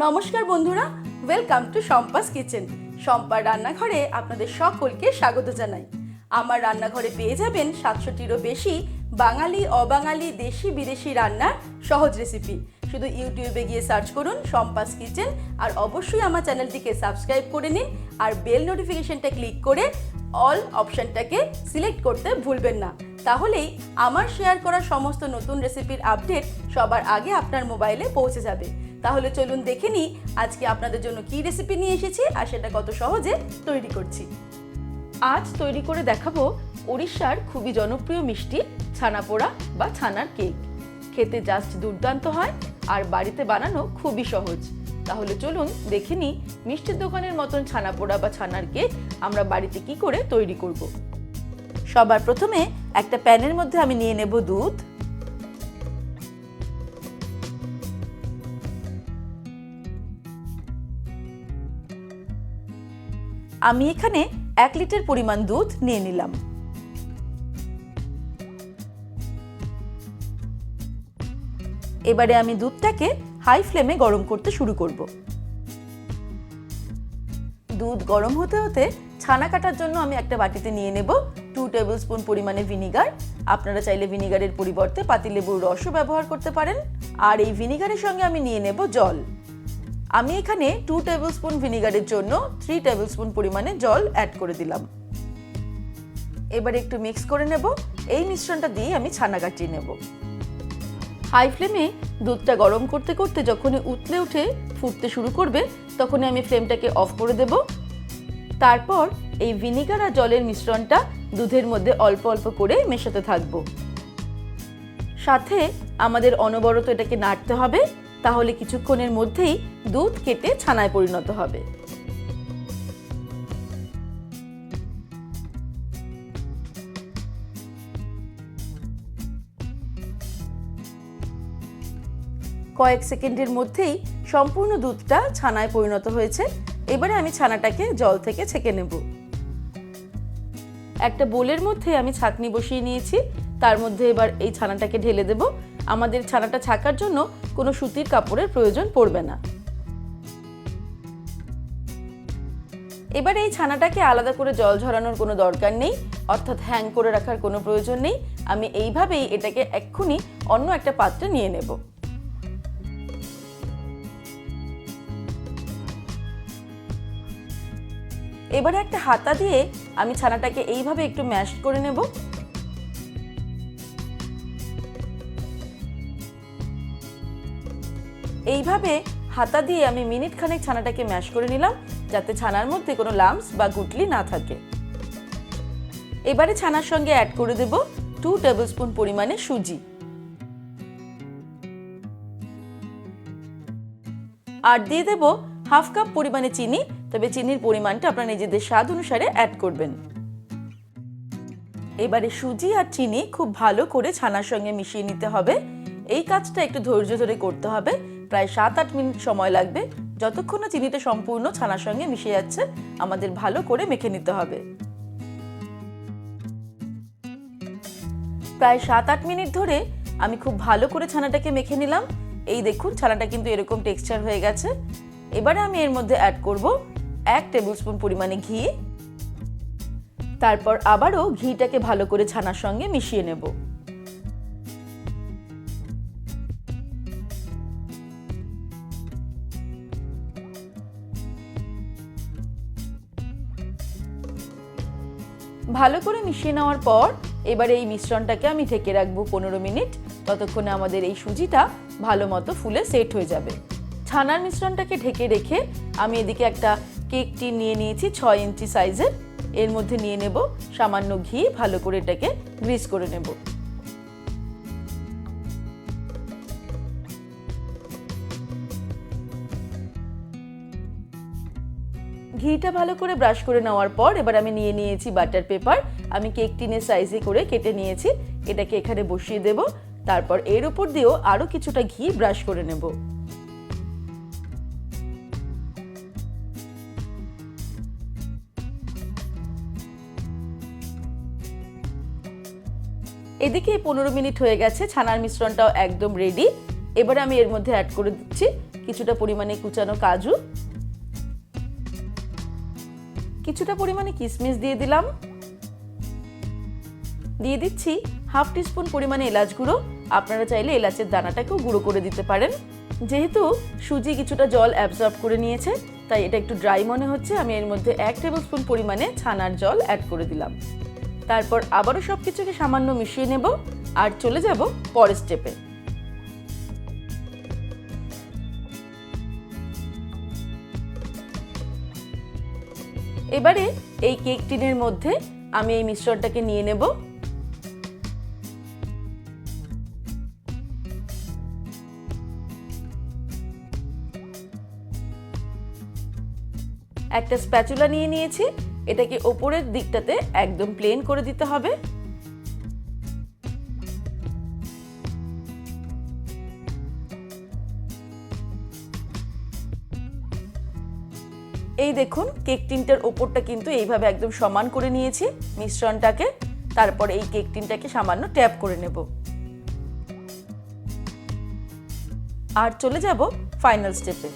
নমস্কার বন্ধুরা, welcome to Shampa's kitchen. শম্পার রান্নাঘরে আপনাদের সকলকে স্বাগত জানাই। আমার রান্নাঘরে পেয়ে যাবেন 700টিরও বেশি বাঙালি, অবাঙালি, দেশি বিদেশি রান্নার সহজ রেসিপি। শুধু ইউটিউবে গিয়ে সার্চ করুন শম্পাস কিচেন, আর অবশ্যই আমার চ্যানেলটিকে সাবস্ক্রাইব করে নিন, আর বেল নোটিফিকেশনটা ক্লিক করে অল অপশানটাকে সিলেক্ট করতে ভুলবেন না। তাহলেই আমার শেয়ার করা সমস্ত নতুন রেসিপির আপডেট সবার আগে আপনার মোবাইলে পৌঁছে যাবে। তাহলে চলুন দেখে নিই আজকে আপনাদের জন্য কী রেসিপি নিয়ে এসেছি আর সেটা কত সহজে তৈরি করছি। আজ তৈরি করে দেখাবো উড়িষ্যার খুবই জনপ্রিয় মিষ্টি ছানাপোড়া বা ছানার কেক। খেতে জাস্ট দুর্দান্ত হয় আর বাড়িতে বানানো খুবই সহজ। তাহলে চলুন দেখে নিই মিষ্টির দোকানের মতন ছানাপোড়া বা ছানার কেক আমরা বাড়িতে কি করে তৈরি করব। সবার প্রথমে একটা প্যানের মধ্যে আমি নিয়ে নেব দুধ। আমি এখানে 1 লিটার পরিমাণ দুধ নিয়ে নিলাম। এবারে আমি দুধটাকে হাই ফ্লেমে গরম করতে শুরু করব। দুধ গরম হতে হতে ছানা কাটার জন্য আমি একটা বাটিতে নিয়ে নেব 2 টেবিল স্পুন পরিমাণে ভিনিগার। আপনারা চাইলে ভিনিগারের পরিবর্তে পাতিলেবুর রসও ব্যবহার করতে পারেন। আর এই ভিনিগারের সঙ্গে আমি নিয়ে নেব জল। আমি এখানে 2 টেবিল স্পুন ভিনিগারের জন্য 3 টেবিল স্পুন পরিমাণে জল অ্যাড করে দিলাম। এবারে একটু মিক্স করে নেব। এই মিশ্রণটা দিয়ে আমি ছানা কাটিয়ে নেব। হাই ফ্লেমে দুধটা গরম করতে করতে যখনই উতলে উঠে ফুটতে শুরু করবে তখনই আমি ফ্লেমটাকে অফ করে দেব। তারপর এই ভিনিগার আর জলের মিশ্রণটা দুধের মধ্যে অল্প অল্প করে মেশাতে থাকব। সাথে আমাদের অনবরত এটাকে নাড়তে হবে, তাহলে কিছুক্ষণের মধ্যেই দুধ কেটে ছানায় পরিণত হবে। কয়েক সেকেন্ডের মধ্যেই সম্পূর্ণ দুধটা ছানায় পরিণত হয়েছে। এবারে আমি ছানাটাকে জল থেকে ছেঁকে নেব। একটা বোলের মধ্যে আমি ছাঁকনি বসিয়ে নিয়েছি, তার মধ্যে এবার এই ছানাটাকে ঢেলে দেব। আমাদের ছানাটা ছাকার জন্য কোনো সুতির কাপড়ের প্রয়োজন পড়বে না। এবার এই ছানাটাকে আলাদা করে জল ঝরানোর কোনো দরকার নেই, অর্থাৎ হ্যাং করে রাখার কোনো প্রয়োজন নেই। আমি এইভাবেই এটাকে এক্ষুনি অন্য একটা পাত্রে নিয়ে নেব। এবারে একটা হাতা দিয়ে আমি ছানাটাকে এইভাবে একটু ম্যাশ করে নেব। এইভাবে হাতা দিয়ে আমি মিনিট খানেক ছানাটাকে ম্যাশ করে নিলাম, যাতে ছানার মধ্যে কোনো লাম্পস বা গুটলি না থাকে। এবারে ছানার সঙ্গে অ্যাড করে দেব 2 টেবিল স্পুন পরিমাণে সুজি। আর দিয়ে দেব হাফ কাপ পরিমাণে চিনি, তবে চিনির পরিমাণটা আপনারা নিজেদের স্বাদ অনুসারে অ্যাড করবেন। এবারে সুজি আর চিনি খুব ভালো করে ছানার সঙ্গে মিশিয়ে নিতে হবে। এই কাজটা একটু ধৈর্য ধরে করতে হবে, প্রায় 7-8 মিনিট সময় লাগবে। যতক্ষণ না চিনিটা সম্পূর্ণ ছানার সঙ্গে মিশে যাচ্ছে আমাদের ভালো করে মেখে নিতে হবে। প্রায় 7-8 মিনিট ধরে আমি খুব ভালো করে ছানাটাকে মেখে নিলাম। এই দেখুন ছানাটা কিন্তু এরকম টেক্সচার হয়ে গেছে। এবারে আমি এর মধ্যে অ্যাড করব 1 টেবিল স্পুন পরিমাণে ঘি। তারপর আবারও ঘিটাকে ভালো করে ছানার সঙ্গে মিশিয়ে নেব। ভালো করে মিশিয়ে নেওয়ার পর এবারে এই মিশ্রণটাকে আমি ঢেকে রাখবো 15 মিনিট। ততক্ষণে আমাদের এই সুজিটা ভালো মতো ফুলে সেট হয়ে যাবে। ছানার মিশ্রণটাকে ঢেকে রেখে আমি এদিকে একটা কেক টিন নিয়ে নিয়েছি 6 ইঞ্চি সাইজের। এর মধ্যে নিয়ে নেব সামান্য ঘি, ভালো করে এটাকে গ্রিস করে নেব। ঘিটা ভালো করে ব্রাশ করে নেওয়ার পর এবার আমি নিয়ে নিয়েছি বাটার পেপার। আমি কেক টিনের সাইজে করে কেটে নিয়েছি, এটাকে এখানে বসিয়ে দেব। তারপর এর উপর দিয়েও আরো কিছুটা ঘি ব্রাশ করে নেব। এদিকে 15 মিনিট হয়ে গেছে, ছানার মিশ্রণটাও একদম রেডি। এবারে আমি এর মধ্যে অ্যাড করে দিচ্ছি কিছুটা পরিমাণে কুচানো কাজু, কিছুটা পরিমাণে কিশমিশ দিয়ে দিলাম, দিয়ে দিচ্ছি হাফ টিস্পুন পরিমাণে এলাচ গুঁড়ো। আপনারা চাইলে এলাচের দানাটাকেও গুঁড়ো করে দিতে পারেন। যেহেতু সুজি কিছুটা জল অ্যাবজর্ব করে নিয়েছে তাই এটা একটু ড্রাই মনে হচ্ছে, আমি এর মধ্যে 1 টেবিলস্পুন পরিমাণে ছানার জল অ্যাড করে দিলাম। তারপর আবারও সব কিছুকে সামান্য মিশিয়ে নেব আর চলে যাব পরের স্টেপে। এবারে এই কেক টিনের মধ্যে আমি এই মিশ্রণটাকে নিয়ে নেব। একটা স্প্যাচুলা নিয়ে নিয়েছি, এটাকে ওপরের দিকটাতে একদম প্লেন করে দিতে হবে। এই দেখুন কেক টিনটার ওপরটা কিন্তু এইভাবে একদম সমান করে নিয়েছি মিশ্রণটাকে। তারপর এই কেক টিনটাকে সামান্য ট্যাপ করে নেব আর চলে যাব ফাইনাল স্টেপে।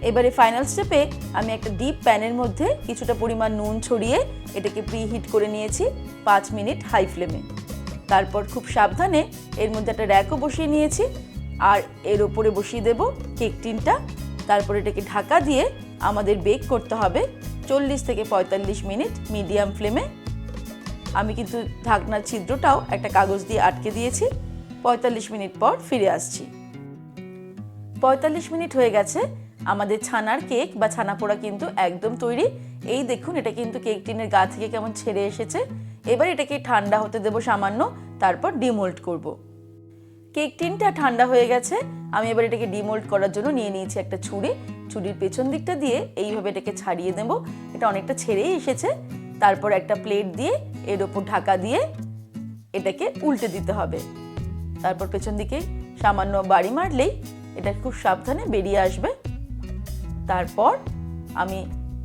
এবারে ফাইনাল স্টেপে আমি একটা ডিপ প্যানের মধ্যে কিছুটা পরিমাণ নুন ছড়িয়ে এটাকে প্রিহিট করে নিয়েছি 5 মিনিট হাই ফ্লেমে। তারপর খুব সাবধানে এর মধ্যে একটা র্যাকও বসিয়ে নিয়েছি আর এর ওপরে বসিয়ে দেব কেক টিনটা। তারপর এটাকে ঢাকা দিয়ে আমাদের বেক করতে হবে 40 থেকে 45 মিনিট মিডিয়াম ফ্লেমে। আমি কিন্তু ঢাকনার ছিদ্রটাও একটা কাগজ দিয়ে আটকে দিয়েছি। 45 মিনিট পর ফিরে আসছি। 45 মিনিট হয়ে গেছে, আমাদের ছানার কেক বা ছানা পোড়া কিন্তু একদম তৈরি। এই দেখুন এটা কিন্তু কেক টিনের গা থেকে কেমন ছেড়ে এসেছে। এবার এটাকে ঠান্ডা হতে দেব সামান্য, তারপর ডিমোল্ড করব। কেক টিনটা ঠান্ডা হয়ে গেছে, আমি এবার এটাকে ডিমোল্ড করার জন্য নিয়ে নিয়েছি একটা ছুরি। ছুরির পেছন দিকটা দিয়ে এইভাবে এটাকে ছাড়িয়ে দেব। এটা অনেকটা ছেড়েই এসেছে। তারপর একটা প্লেট দিয়ে এর ওপর ঢাকা দিয়ে এটাকে উল্টে দিতে হবে। তারপর পেছন দিকে সামান্য বাড়ি মারলেই এটা খুব সাবধানে বেরিয়ে আসবে। তারপর আমি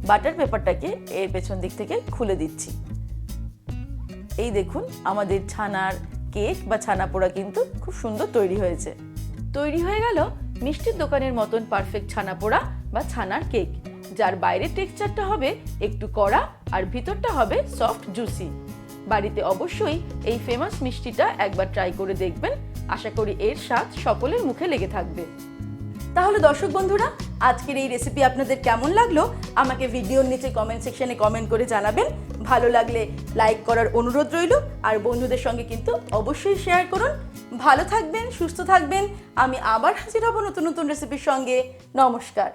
বাটার পেপারটাকে এর পেছন দিক থেকে খুলে দিচ্ছি। এই দেখুন আমাদের ছানার কেক বা ছানা পোড়া কিন্তু খুব সুন্দর তৈরি হয়েছে। তৈরি হয়ে গেল মিষ্টির দোকানের মতন পারফেক্ট ছানা পোড়া বা ছানার কেক, যার বাইরের টেক্সচারটা হবে একটু কড়া আর ভিতরটা হবে সফট জুসি। বাড়িতে অবশ্যই এই ফেমাস মিষ্টিটা একবার ট্রাই করে দেখবেন। আশা করি এর স্বাদ সকলের মুখে লেগে থাকবে। তাহলে দর্শক বন্ধুরা, আজকের এই রেসিপি আপনাদের কেমন লাগলো আমাকে ভিডিওর নিচে কমেন্ট সেকশনে কমেন্ট করে জানাবেন। ভালো লাগলে লাইক করার অনুরোধ রইল আর বন্ধুদের সঙ্গে কিন্তু অবশ্যই শেয়ার করুন। ভালো থাকবেন, সুস্থ থাকবেন। আমি আবার হাজির হব নতুন নতুন রেসিপির সঙ্গে। নমস্কার।